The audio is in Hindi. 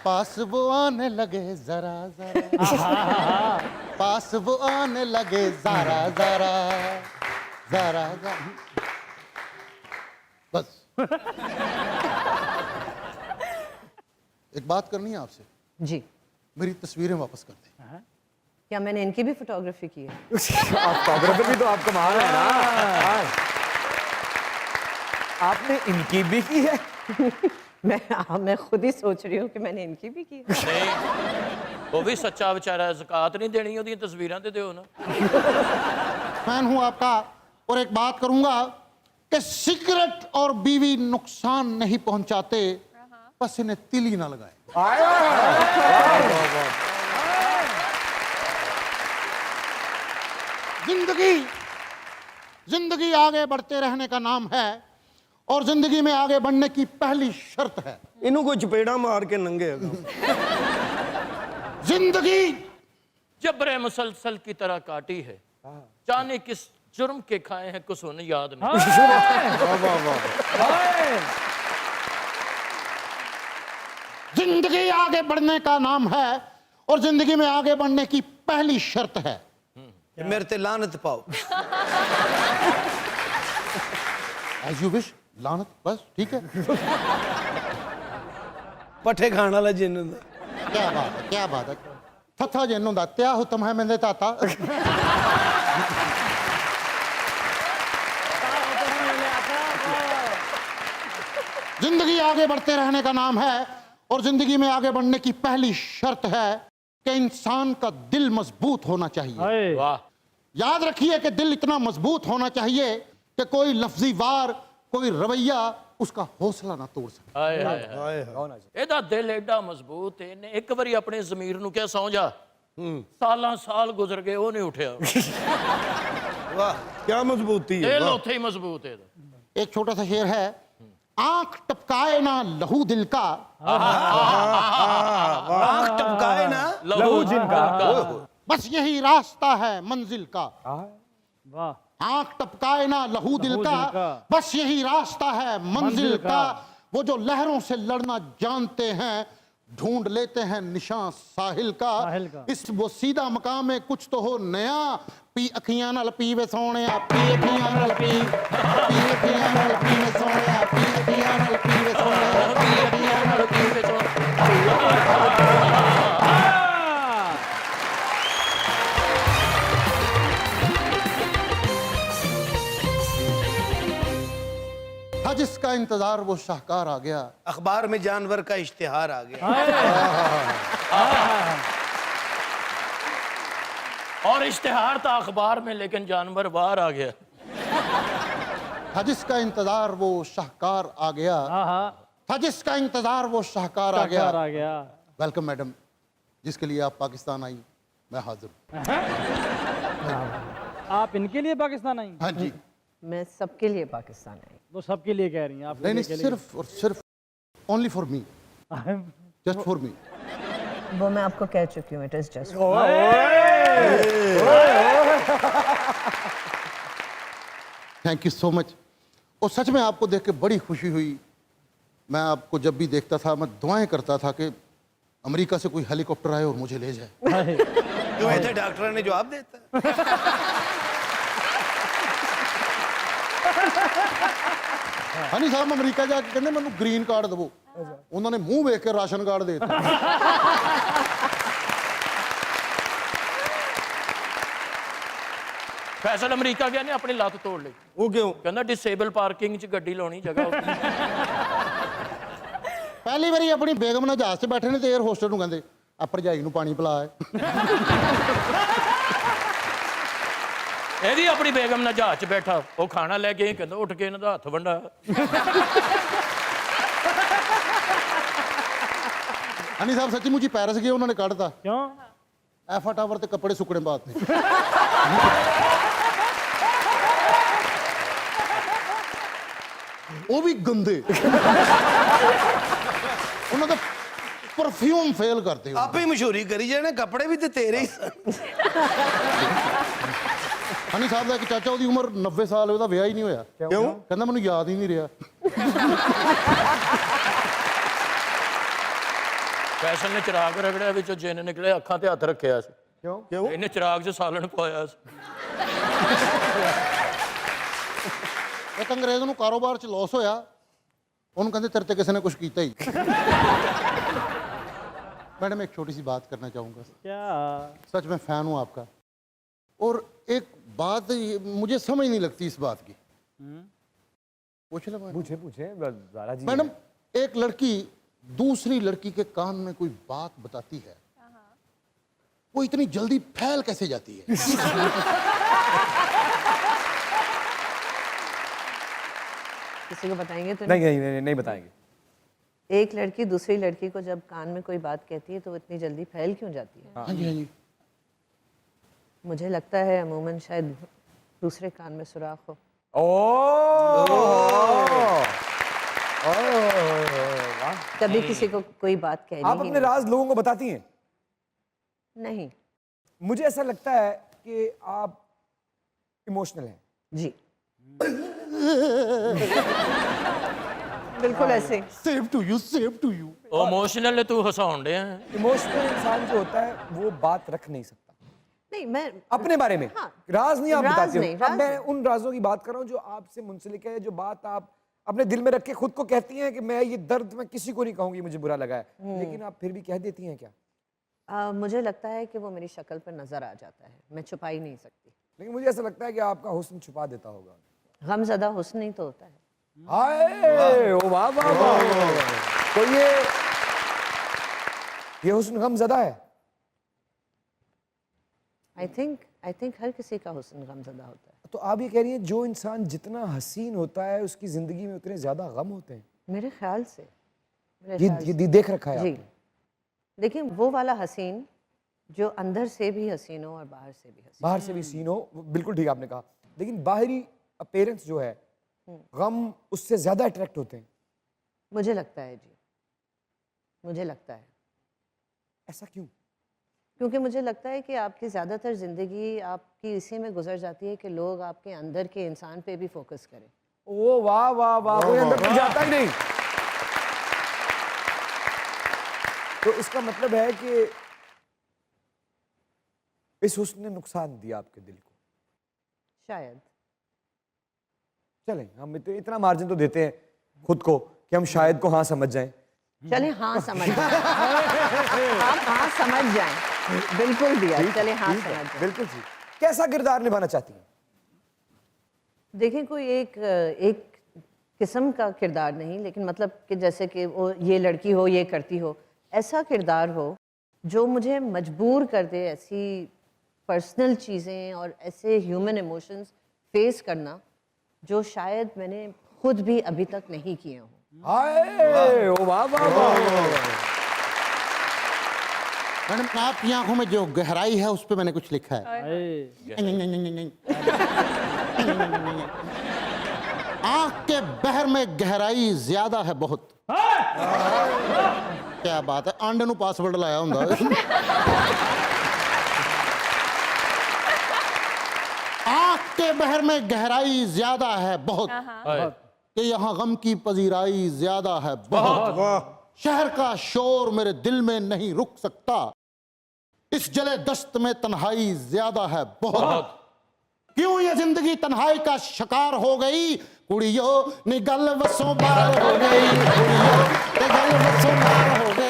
पास वो आने लगे जरा जरा, पास वो आने लगे जरा जरा जरा जरा। बस एक बात करनी है आपसे। जी। मेरी तस्वीरें वापस कर दें। क्या मैंने इनकी भी फोटोग्राफी की है? फोटोग्राफी भी तो आप कमाल है ना। आपने इनकी भी की है? मैं खुद ही सोच रही हूँ कि मैंने इनकी भी की है। नहीं, वो भी सच्चा बेचारा, ज़कात नहीं देनी, ओदी तस्वीरां ते दियो ना। फैन हूं आपका और एक बात करूंगा कि सिगरेट और बीवी नुकसान नहीं पहुंचाते, बस इन्हें तिली ना लगाए। जिंदगी आगे बढ़ते रहने का नाम है और जिंदगी में आगे बढ़ने की पहली शर्त है इन्हों को चपेड़ा मार के नंगे। जिंदगी जबरे मुसलसल की तरह काटी है, जाने किस जुर्म के खाए हैं कुछ उन्हें याद नहीं। जिंदगी आगे बढ़ने का नाम है और जिंदगी में आगे बढ़ने की पहली शर्त है मेरे ते लानत पाओ। As you wish. लानत, बस ठीक है। पट्ठे खाने वाला जिन क्या बात है, क्या बात है। थथा जिन हुंदा त्या हुतम है मेरे ताता। जिंदगी आगे बढ़ते रहने का नाम है और जिंदगी में आगे बढ़ने की पहली शर्त है कि इंसान का दिल मजबूत होना चाहिए। वाह, याद रखिए कि दिल इतना मजबूत होना चाहिए कि कोई लफ्जी वार, कोई रवैया उसका हौसला ना तोड़ सके। हाय हाय हाय, एदा दिल एडा मजबूत है, इन्हें एक बारी अपने ज़मीर नूं क्या सौ जा, सालां साल गुजर गए वो नहीं उठया। वाह क्या मजबूती है। दिल उथे ही मजबूत है। एक छोटा सा शेर है, आंख टपकाए ना लहू दिल का, आंख टपकाए ना लहू जिनका, बस यही रास्ता है मंजिल का। वाह। आंख टपकाए ना लहू दिल का, बस यही रास्ता है मंजिल का। वो जो लहरों से लड़ना जानते हैं, ढूंढ लेते हैं निशान साहिल का। इस वो सीधा मकाम है, कुछ तो हो नया। पी अखियां नाल पीवे सोने, पी अखियां नाल पी अखियां नाल पीवे सोने, पी अखियां नाल पीवे सोने, पी अखियां नाल पीवे सोने। था जिसका इंतजार वो शाहकार आ गया। अखबार में जानवर का इश्तिहार आ गया। और इश्तिहार था अखबार में, लेकिन जानवर बाहर आ गया। था जिसका इंतजार वो शाहकार आ गया। था जिसका इंतजार वो शाहकार आ गया। वेलकम मैडम, जिसके लिए आप पाकिस्तान आई, मैं हाजिर हूँ। आप इनके लिए पाकिस्तान आई? हाँ जी। मैं सबके लिए पाकिस्तान आई। वो सबके लिए कह रही हैं आप? नहीं, सिर्फ और सिर्फ only for me, just for me. वो मैं आपको कह चुकी हूँ, it is just. Thank you so much. और सच में आपको देख के बड़ी खुशी हुई। मैं आपको जब भी देखता था मैं दुआएं करता था कि अमेरिका से कोई हेलीकॉप्टर आए और मुझे ले जाए। क्यों ऐसे डॉक्टर ने जवाब देता। हनी साहब अमेरिका जाके कहते मैंने ग्रीन कार्ड दवो, उन्होंने मुंह वेख के राशन कार्ड दे दिता। फैसल अमरीका गया ने अपनी लत तोड़ ली। वो क्यों? कहना डिसेबल पार्किंग च गड्डी लाउणी जगह। पहली बारी अपनी बेगम ने जहाज से बैठे ने तो एयर होस्टर नूं कहंदे आ भरजाई नूं पानी पिला। ਇਹਦੀ अपनी बेगम ने जहाज च बैठा, वो खाना लेके ही कहता उठ के इन्हां दा हत्थ वंडा। हनी साहब सच्ची मुझी पेरिस गए, उन्होंने कढ़ता। क्यों? एफा टावर ते कपड़े सुकने बात नहीं। वो भी गंदे। उन्होंने परफ्यूम फेल करते हो। आप ही मशहूरी करी जाने, कपड़े भी तो तेरे ही सन। हनी साहब का एक चाचा, उसकी उम्र 90 साल, उसका विआह ही नहीं होया। क्यों? कहना मैनू याद ही नहीं रहा। ਫੈਸਲ ਨੇ ਚਿਰਾਗ ਰਗੜਿਆ ਵਿੱਚੋਂ ਜਿੰਨ ਨਿਕਲੇ ਅੱਖਾਂ ਤੇ ਹੱਥ ਰੱਖਿਆ ਸੀ क्यों ਇਹਨੇ ਚਿਰਾਗ 'ਚ ਸਾਲਣ ਪਵਾਇਆ ਸੀ ਇੱਕ ਅੰਗਰੇਜ਼ ਨੂੰ ਕਾਰੋਬਾਰ 'ਚ ਲਾਸ ਹੋਇਆ ਉਹਨੂੰ ਕਹਿੰਦੇ ਤੇਰੇ ਤੇ ਕਿਸੇ ਨੇ ਕੁਝ ਕੀਤਾ ਹੀ मैडम एक छोटी सी बात करना चाहूँगा क्या सच में फ़ैन हूँ आपका और एक बात मुझे समझ नहीं लगती इस बात की पूछ लो पूछे पूछे ज़ारा जी मैडम एक लड़की दूसरी लड़की के कान में कोई बात बताती है वो इतनी जल्दी फैल कैसे जाती है किसी को बताएंगे तो नहीं नहीं नहीं, नहीं बताएंगे एक लड़की दूसरी लड़की को जब कान में कोई बात कहती है तो वो इतनी जल्दी फैल क्यों जाती है? हाँ जी हाँ जी मुझे लगता है अमूमन शायद दूसरे कान में सुराख हो। कभी किसी को कोई बात कहनी आप ही अपने राज लोगों को बताती हैं? नहीं। मुझे ऐसा लगता है कि आप इमोशनल हैं। जी बिल्कुल ऐसे। सेम टू यू ਇਮੋਸ਼ਨਲ ਨੇ ਤੂੰ ਹਸਾਉਣ ਡਿਆ इमोशनल इंसान जो होता है वो बात रख नहीं सकता नहीं मैं अपने बारे में। हाँ, राज नहीं आप राज बताते नहीं, हो। अब राज मैं नहीं। उन राजों की बात कर रहा हूँ जो आपसे मुंसलिक है, जो बात आप अपने दिल में रख के खुद को कहती हैं कि मैं ये दर्द मैं किसी को नहीं कहूंगी, मुझे बुरा लगा है, लेकिन आप फिर भी कह देती हैं क्या? मुझे लगता है कि वो मेरी शक्ल पर नजर आ जाता है, मैं छुपा ही नहीं सकती। लेकिन मुझे ऐसा लगता है कि आपका हुस्न छुपा देता होगा। गमज़दा हुस्न ही तो होता है। हाय ओ वाह वाह वाह। तो ये हुस्न गमज़दा है। आई थिंक हर किसी का हुस्न गमज़दा होता है। तो आप ये कह रही हैं जो इंसान जितना हसीन होता है उसकी जिंदगी में उतने ज्यादा गम होते हैं? मेरे ख्याल से ये देख रखा है जी। आपने? देखिए वो वाला हसीन जो अंदर से भी हसीन हो और बाहर से भी हसीन। बाहर से भी सीन हो, बिल्कुल ठीक आपने कहा, लेकिन बाहरी अपीयरेंस जो है गम उससे ज्यादा अट्रैक्ट होते हैं। मुझे लगता है जी, मुझे लगता है। ऐसा क्यों? क्योंकि मुझे लगता है कि आपकी ज़्यादातर ज़िंदगी आपकी इसी में गुजर जाती है कि लोग आपके अंदर के इंसान पे भी फोकस करें। ओ वाह वाह वाह, कोई अंदर तक जाता ही नहीं। तो इसका मतलब है कि इस हुस्न ने नुकसान दिया आपके दिल को। शायद। चलें, हम इतना मार्जिन तो देते हैं खुद को कि हम शायद को हाँ समझ जाएं। चले हाँ समझ जाएं। आप हाँ समझ जाएं, बिल्कुल दिया। चले हाँ समझ जाएं। बिल्कुल जी। कैसा किरदार निभाना चाहती हैं? देखिए कोई एक किस्म का किरदार नहीं, लेकिन मतलब कि जैसे कि वो ये लड़की हो, ये करती हो, ऐसा किरदार हो जो मुझे मजबूर कर दे ऐसी पर्सनल चीज़ें और ऐसे ह्यूमन इमोशंस फेस करना जो शायद मैंने खुद भी अभी तक नहीं किए हों। हाय ओ वाह वाह वाह। मैडम आपकी आंखों में जो गहराई है उस पर मैंने कुछ लिखा है। आंख के बहर में गहराई ज्यादा है बहुत। क्या बात है, आंडे ਨੂੰ ਪਾਸਵਰਡ ਲਾਇਆ ਹੁੰਦਾ। आंख के बहर में गहराई ज्यादा है बहुत कि यहाँ गम की पजीराई ज्यादा है बहुत। शहर का शोर मेरे दिल में नहीं रुक सकता, इस जले दस्त में तन्हाई ज्यादा है बहुत। क्यों ये जिंदगी तन्हाई का शिकार हो गई, कुड़ियों निगल वसों बार हो गई, कुड़ियों निगल वसों बार हो गई।